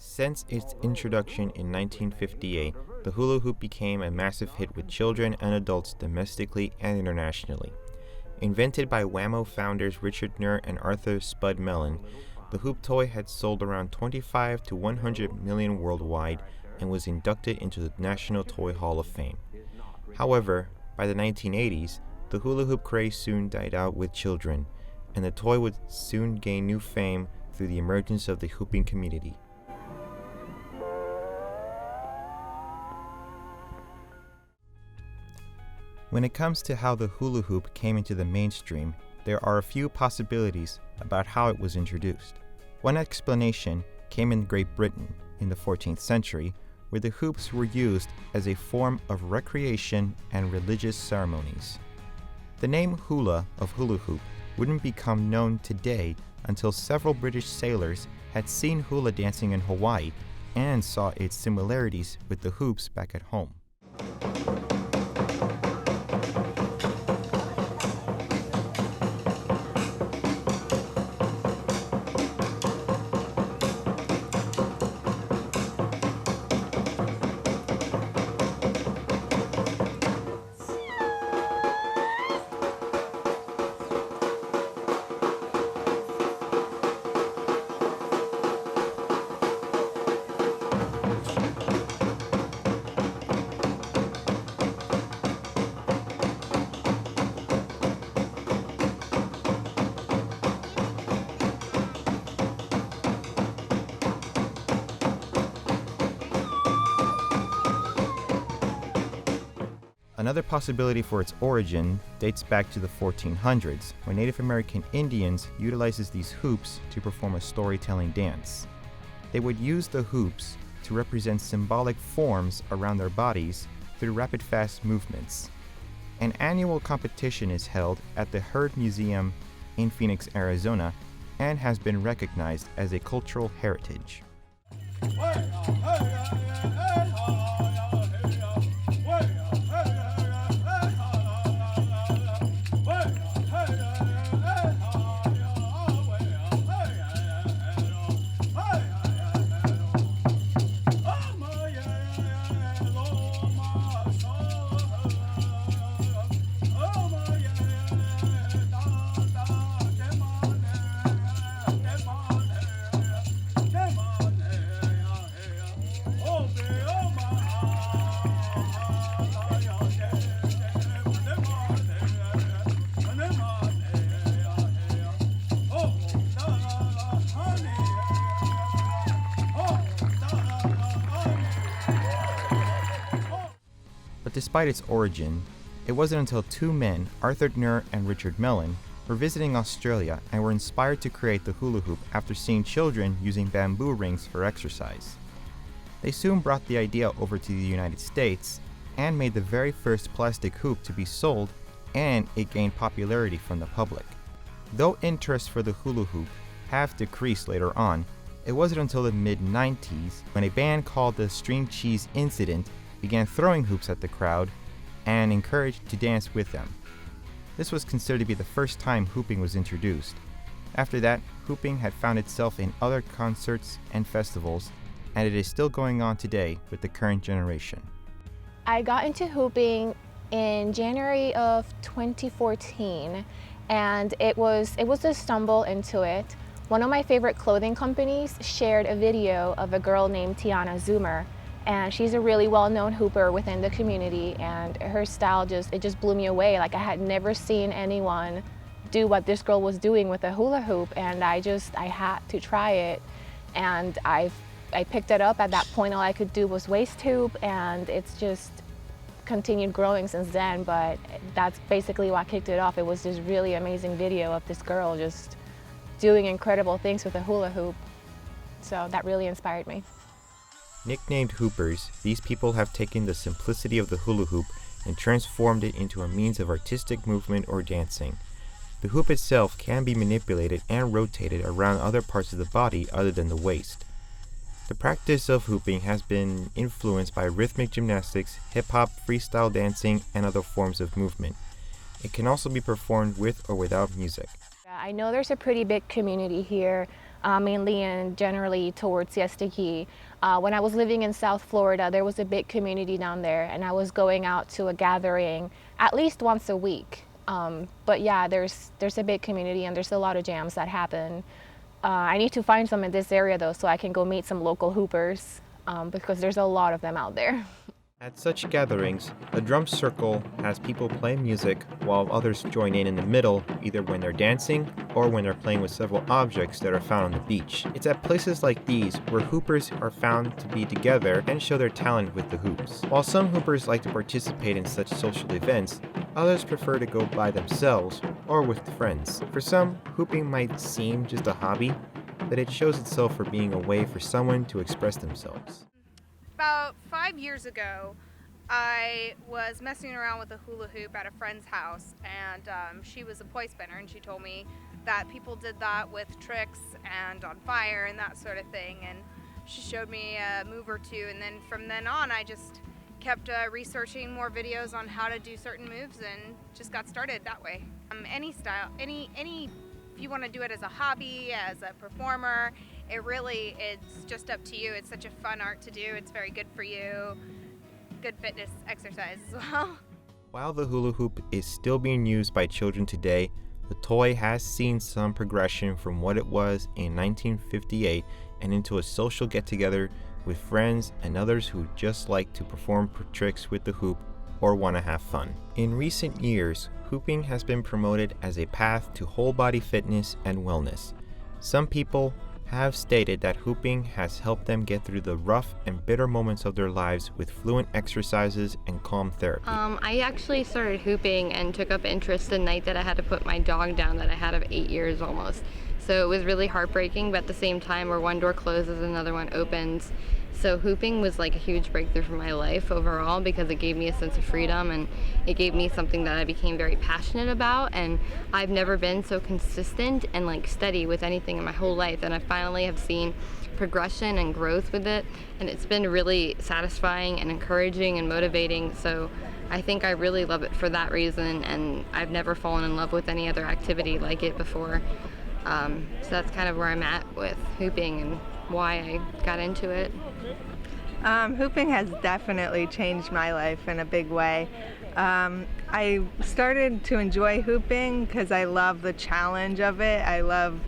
Since its introduction in 1958, the hula hoop became a massive hit with children and adults domestically and internationally. Invented by Wham-O founders Richard Nur and Arthur Spud Mellon, the hoop toy had sold around 25 to 100 million worldwide and was inducted into the National Toy Hall of Fame. However, by the 1980s, the hula hoop craze soon died out with children, and the toy would soon gain new fame through the emergence of the hooping community. When it comes to how the hula hoop came into the mainstream, there are a few possibilities about how it was introduced. One explanation came in Great Britain in the 14th century, where the hoops were used as a form of recreation and religious ceremonies. The name hula of hula hoop wouldn't become known today until several British sailors had seen hula dancing in Hawaii and saw its similarities with the hoops back at home. Another possibility for its origin dates back to the 1400s, when Native American Indians utilized these hoops to perform a storytelling dance. They would use the hoops to represent symbolic forms around their bodies through rapid-fast movements. An annual competition is held at the Heard Museum in Phoenix, Arizona, and has been recognized as a cultural heritage. But despite its origin, it wasn't until two men, Arthur Nur and Richard Mellon, were visiting Australia and were inspired to create the hula hoop after seeing children using bamboo rings for exercise. They soon brought the idea over to the United States and made the very first plastic hoop to be sold, and it gained popularity from the public. Though interest for the hula hoop have decreased later on, it wasn't until the mid-90s when a band called the String Cheese Incident began throwing hoops at the crowd and encouraged to dance with them. This was considered to be the first time hooping was introduced. After that, hooping had found itself in other concerts and festivals, and it is still going on today with the current generation. I got into hooping in January of 2014, and it was a stumble into it. One of my favorite clothing companies shared a video of a girl named Tiana Zoomer, and she's a really well-known hooper within the community, and her style just blew me away. Like, I had never seen anyone do what this girl was doing with a hula hoop, and I had to try it, and I picked it up. At that point, all I could do was waist hoop, and it's just continued growing since then. But that's basically what kicked it off. It was this really amazing video of this girl just doing incredible things with a hula hoop. So that really inspired me. Nicknamed hoopers, these people have taken the simplicity of the hula hoop and transformed it into a means of artistic movement or dancing. The hoop itself can be manipulated and rotated around other parts of the body other than the waist. The practice of hooping has been influenced by rhythmic gymnastics, hip-hop, freestyle dancing, and other forms of movement. It can also be performed with or without music. I know there's a pretty big community here mainly and generally towards Siesta Key. When I was living in South Florida, there was a big community down there, and I was going out to a gathering at least once a week. But yeah, there's a big community and there's a lot of jams that happen. I need to find some in this area though, so I can go meet some local hoopers, because there's a lot of them out there. At such gatherings, the drum circle has people play music while others join in the middle, either when they're dancing or when they're playing with several objects that are found on the beach. It's at places like these where hoopers are found to be together and show their talent with the hoops. While some hoopers like to participate in such social events, others prefer to go by themselves or with friends. For some, hooping might seem just a hobby, but it shows itself for being a way for someone to express themselves. About 5 years ago, I was messing around with a hula hoop at a friend's house, and she was a poi spinner, and she told me that people did that with tricks and on fire and that sort of thing, and she showed me a move or two, and then from then on I just kept researching more videos on how to do certain moves and just got started that way. Any style, any if you want to do it as a hobby, as a performer, it's just up to you. It's such a fun art to do. It's very good for you. Good fitness exercise as well. While the hula hoop is still being used by children today, the toy has seen some progression from what it was in 1958 and into a social get-together with friends and others who just like to perform tricks with the hoop or want to have fun. In recent years, hooping has been promoted as a path to whole body fitness and wellness. Some people have stated that hooping has helped them get through the rough and bitter moments of their lives with fluent exercises and calm therapy. I actually started hooping and took up interest the night that I had to put my dog down that I had of 8 years almost. So it was really heartbreaking, but at the same time where one door closes, another one opens. So hooping was like a huge breakthrough for my life overall because it gave me a sense of freedom and it gave me something that I became very passionate about, and I've never been so consistent and like steady with anything in my whole life, and I finally have seen progression and growth with it, and it's been really satisfying and encouraging and motivating. So I think I really love it for that reason, and I've never fallen in love with any other activity like it before. So that's kind of where I'm at with hooping and why I got into it. Hooping has definitely changed my life in a big way. I started to enjoy hooping because I love the challenge of it. I love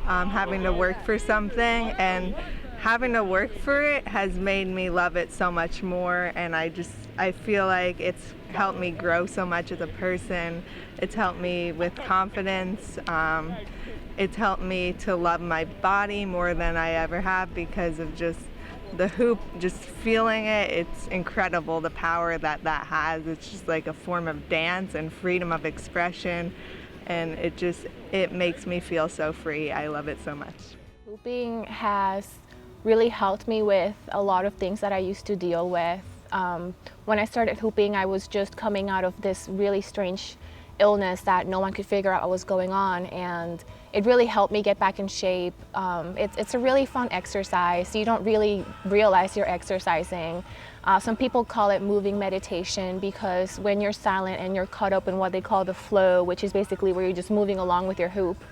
having to work for something, and having to work for it has made me love it so much more, and I feel like it's helped me grow so much as a person. It's helped me with confidence. It's helped me to love my body more than I ever have because of just the hoop, just feeling it. It's incredible the power that has. It's just like a form of dance and freedom of expression, and it makes me feel so free. I love it so much. Hooping has really helped me with a lot of things that I used to deal with. When I started hooping, I was just coming out of this really strange illness that no one could figure out what was going on, and it really helped me get back in shape. It's a really fun exercise. You don't really realize you're exercising. Some people call it moving meditation because when you're silent and you're caught up in what they call the flow, which is basically where you're just moving along with your hoop,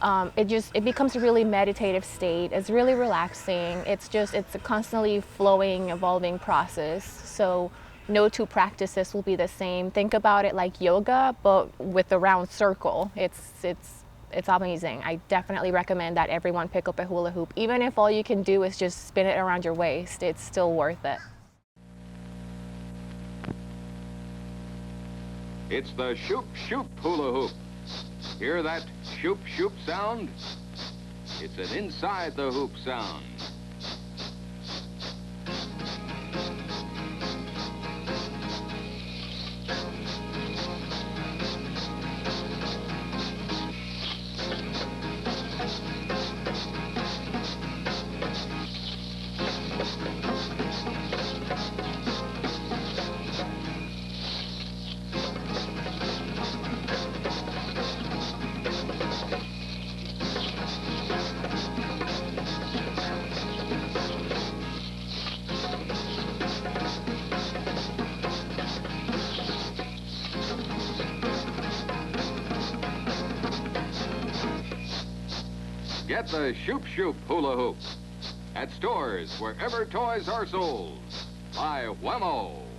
it becomes a really meditative state. It's really relaxing. It's a constantly flowing, evolving process. So no two practices will be the same. Think about it like yoga, but with a round circle. It's amazing. I definitely recommend that everyone pick up a hula hoop. Even if all you can do is just spin it around your waist, it's still worth it. It's the shoop shoop hula hoop. Hear that shoop shoop sound? It's an inside the hoop sound. Get the Shoop Shoop Hula Hoop at stores wherever toys are sold by Whammo.